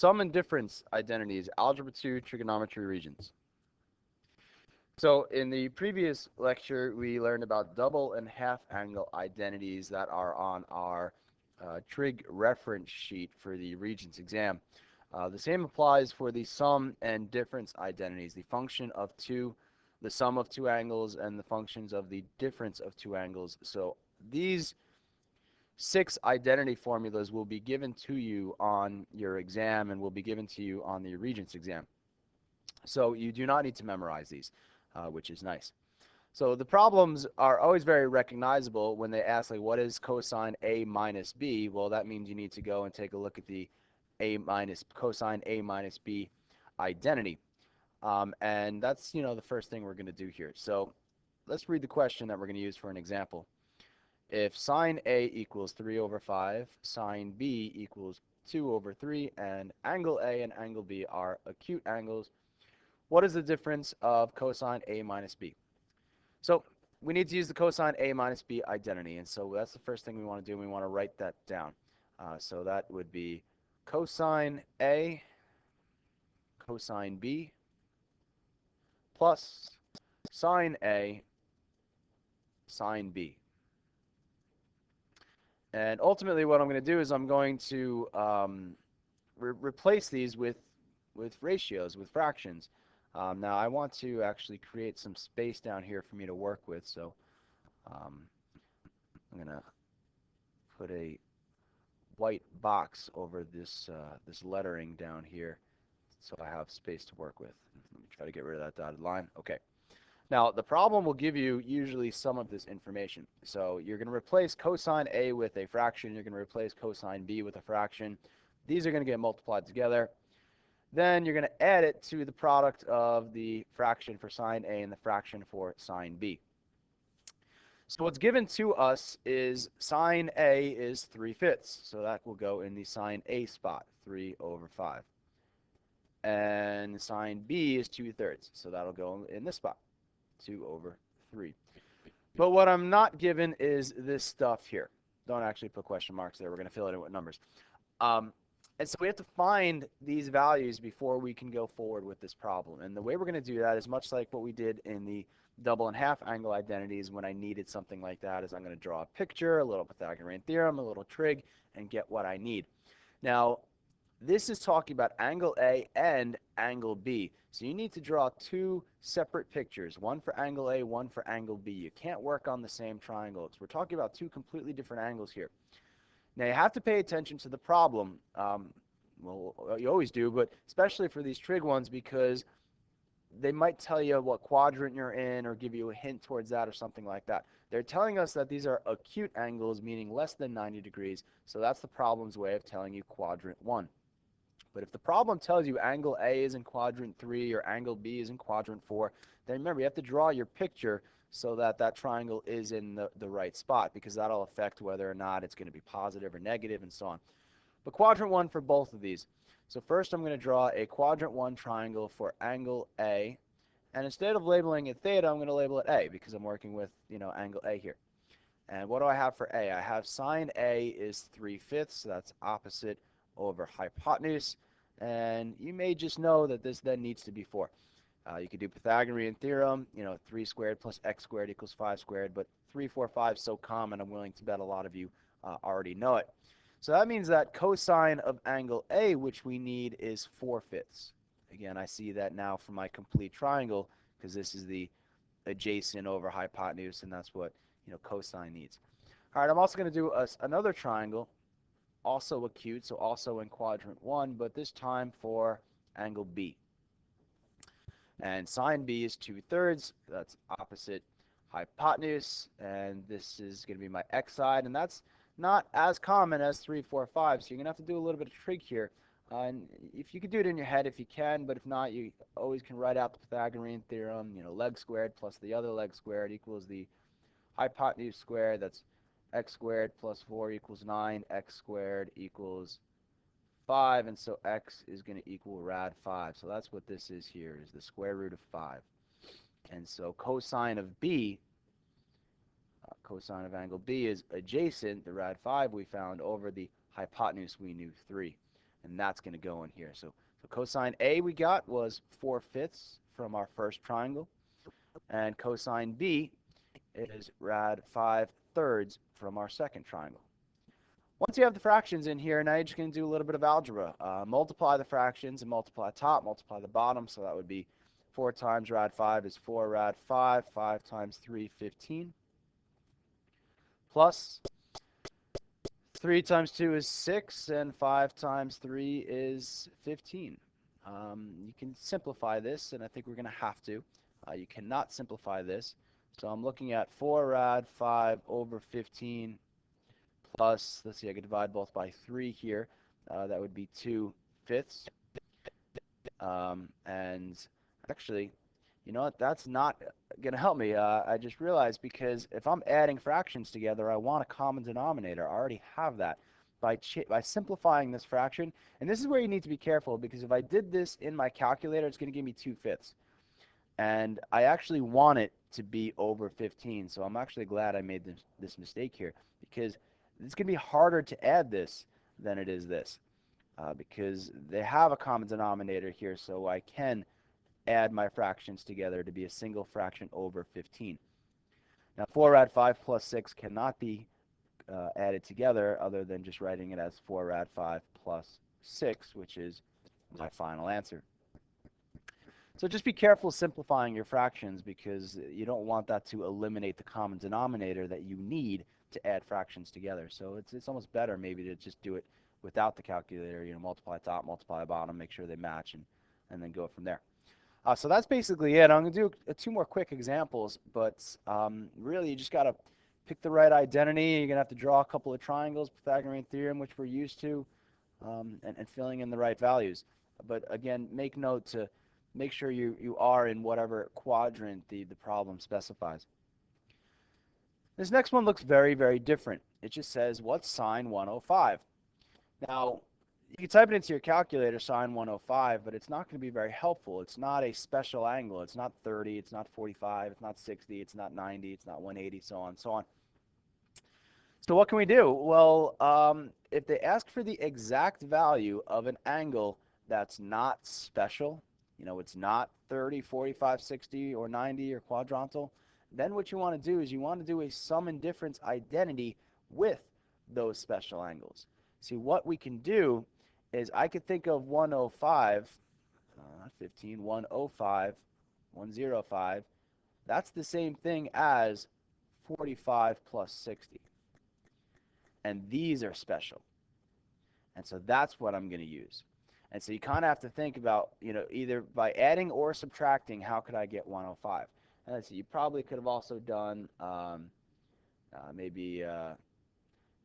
Sum and difference identities, Algebra 2 trigonometry regions. So in the previous lecture, we learned about double and half angle identities that are on our trig reference sheet for the Regents exam. The same applies for the sum and difference identities, the sum of two angles and the functions of the difference of two angles. So these 6 identity formulas will be given to you on your exam and will be given to you on the Regents exam. So you do not need to memorize these, which is nice. So the problems are always very recognizable when they ask, like, what is cosine A minus B? Well, that means you need to go and take a look at the cosine A minus B identity. And that's, the first thing we're going to do here. So let's read the question that we're going to use for an example. If sine A equals 3 over 5, sine B equals 2 over 3, and angle A and angle B are acute angles, what is the difference of cosine A minus B? So we need to use the cosine A minus B identity, and so that's the first thing we want to do. We want to write that down. So that would be cosine A cosine B plus sine A sine B. And ultimately what I'm going to do is I'm going to replace these with ratios, with fractions. Now I want to actually create some space down here for me to work with, so I'm going to put a white box over this lettering down here so I have space to work with. Let me try to get rid of that dotted line. Okay. Now, the problem will give you usually some of this information. So you're going to replace cosine A with a fraction. You're going to replace cosine B with a fraction. These are going to get multiplied together. Then you're going to add it to the product of the fraction for sine A and the fraction for sine B. So what's given to us is sine A is 3/5. So that will go in the sine A spot, 3 over 5. And sine B is 2/3. So that'll go in this spot, 2 over 3. But what I'm not given is this stuff here. Don't actually put question marks there. We're going to fill it in with numbers. And so we have to find these values before we can go forward with this problem. And the way we're going to do that is much like what we did in the double and half angle identities when I needed something like that, is I'm going to draw a picture, a little Pythagorean theorem, a little trig, and get what I need. Now, this is talking about angle A and angle B. So you need to draw 2 separate pictures, one for angle A, one for angle B. You can't work on the same triangle. We're talking about 2 completely different angles here. Now you have to pay attention to the problem. Well, you always do, but especially for these trig ones, because they might tell you what quadrant you're in or give you a hint towards that or something like that. They're telling us that these are acute angles, meaning less than 90 degrees. So that's the problem's way of telling you quadrant 1. But if the problem tells you angle A is in quadrant 3 or angle B is in quadrant 4, then remember you have to draw your picture so that that triangle is in the right spot, because that'll affect whether or not it's going to be positive or negative and so on. But quadrant 1 for both of these. So first I'm going to draw a quadrant 1 triangle for angle A, and instead of labeling it theta, I'm going to label it A because I'm working with, angle A here. And what do I have for A? I have sine A is 3/5, so that's opposite over hypotenuse. And you may just know that this then needs to be 4. You could do Pythagorean theorem, 3 squared plus x squared equals 5 squared, but 3, 4, 5 is so common, I'm willing to bet a lot of you already know it. So that means that cosine of angle A, which we need, is 4/5. Again, I see that now for my complete triangle, because this is the adjacent over hypotenuse, and that's what cosine needs. All right, I'm also going to do another triangle, also acute, so also in quadrant 1, but this time for angle B. And sine B is 2/3. That's opposite hypotenuse, and this is going to be my x side, and that's not as common as 3, 4, 5, so you're going to have to do a little bit of trig here. And if you could do it in your head, if you can, but if not, you always can write out the Pythagorean theorem, leg squared plus the other leg squared equals the hypotenuse squared. That's x squared plus 4 equals 9, x squared equals 5, and so x is going to equal rad 5. So that's what this is here, is the square root of 5. And so cosine of B, cosine of angle B is adjacent, the rad 5 we found, over the hypotenuse we knew 3. and that's going to go in here. So cosine A we got was 4/5 from our first triangle, and cosine B is rad 5/3 from our second triangle. Once you have the fractions in here, now you're just going to do a little bit of algebra. Multiply the fractions and multiply top, multiply the bottom. So that would be 4 times rad 5 is 4 rad 5. 5 times 3, 15. Plus 3 times 2 is 6, and 5 times 3 is 15. You can simplify this, and I think we're going to have to. You cannot simplify this. So I'm looking at 4 rad 5 over 15 plus, let's see, I could divide both by 3 here. That would be 2/5. And actually, you know what? That's not going to help me. I just realized because if I'm adding fractions together, I want a common denominator. I already have that. By simplifying this fraction, and this is where you need to be careful, because if I did this in my calculator, it's going to give me 2/5. And I actually want it to be over 15, so I'm actually glad I made this mistake here, because it's going to be harder to add this than it is this, because they have a common denominator here, so I can add my fractions together to be a single fraction over 15. Now 4 rad 5 plus 6 cannot be added together other than just writing it as 4 rad 5 plus 6, which is my final answer. So just be careful simplifying your fractions, because you don't want that to eliminate the common denominator that you need to add fractions together. So it's almost better maybe to just do it without the calculator, multiply top, multiply bottom, make sure they match, and then go from there. So that's basically it. I'm going to do 2 more quick examples, but really you just got to pick the right identity. You're going to have to draw a couple of triangles, Pythagorean theorem, which we're used to, and filling in the right values. But again, make note to make sure you are in whatever quadrant the problem specifies. This next one looks very, very different. It just says, what's sine 105? Now, you can type it into your calculator, sine 105, but it's not going to be very helpful. It's not a special angle. It's not 30, it's not 45, it's not 60, it's not 90, it's not 180, so on and so on. So what can we do? Well, if they ask for the exact value of an angle that's not special, it's not 30, 45, 60, or 90, or quadrantal, then what you want to do is you want to do a sum and difference identity with those special angles. See, what we can do is I could think of 105, not 15, 105, 105. That's the same thing as 45 plus 60. And these are special. And so that's what I'm going to use. And so you kind of have to think about, either by adding or subtracting, how could I get 105? And let's see, you probably could have also done maybe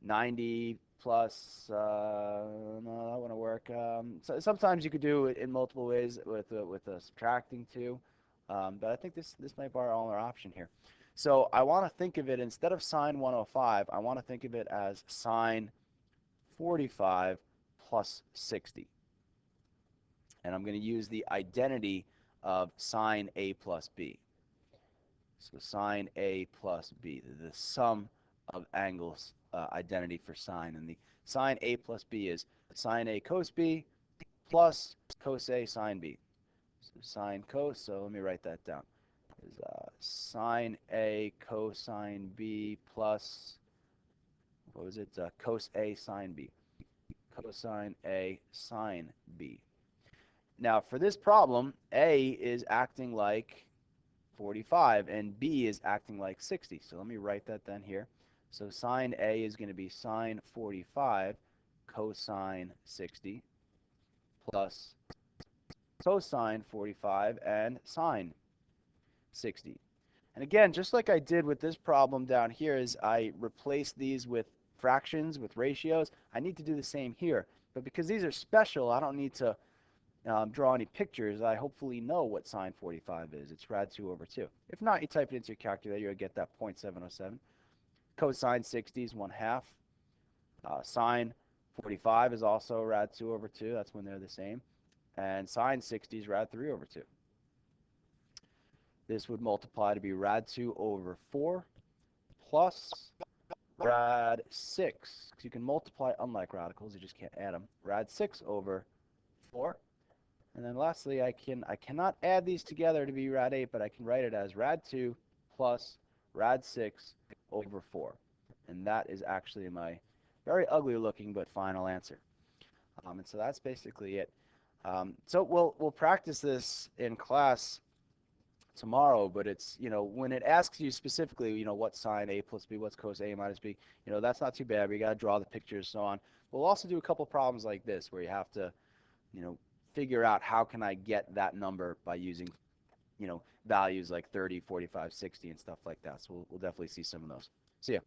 90 plus, no, that wouldn't work. So sometimes you could do it in multiple ways with subtracting too. But I think this might be our only option here. So I want to think of it, instead of sine 105, I want to think of it as sine 45 plus 60. And I'm going to use the identity of sine A plus B. So sine A plus B, the sum of angles identity for sine. And the sine A plus B is sine A cos B plus cos A sine B. So sine cos, so let me write that down. Is sine A cosine B plus, what was it, cos A sine B. Cosine A sine B. Now for this problem, A is acting like 45 and B is acting like 60. So let me write that then here. So sine A is going to be sine 45 cosine 60 plus cosine 45 and sine 60. And again, just like I did with this problem down here, is I replaced these with fractions, with ratios, I need to do the same here. But because these are special, I don't need to draw any pictures. I hopefully know what sine 45 is. It's rad 2 over 2. If not, you type it into your calculator, you'll get that 0.707. Cosine 60 is 1/2. Sine 45 is also rad 2 over 2. That's when they're the same. And sine 60 is rad 3 over 2. This would multiply to be rad 2 over 4 plus rad 6, because you can multiply unlike radicals, you just can't add them. Rad 6 over 4. And then lastly, I cannot add these together to be rad 8, but I can write it as rad 2 plus rad 6 over 4. And that is actually my very ugly looking but final answer. And so that's basically it. So we'll practice this in class tomorrow, but it's, when it asks you specifically, what sine A plus B, what's cos A minus B, that's not too bad. We got to draw the pictures, so on. We'll also do a couple problems like this where you have to, figure out how can I get that number by using, values like 30, 45, 60 and stuff like that. So we'll definitely see some of those. See ya.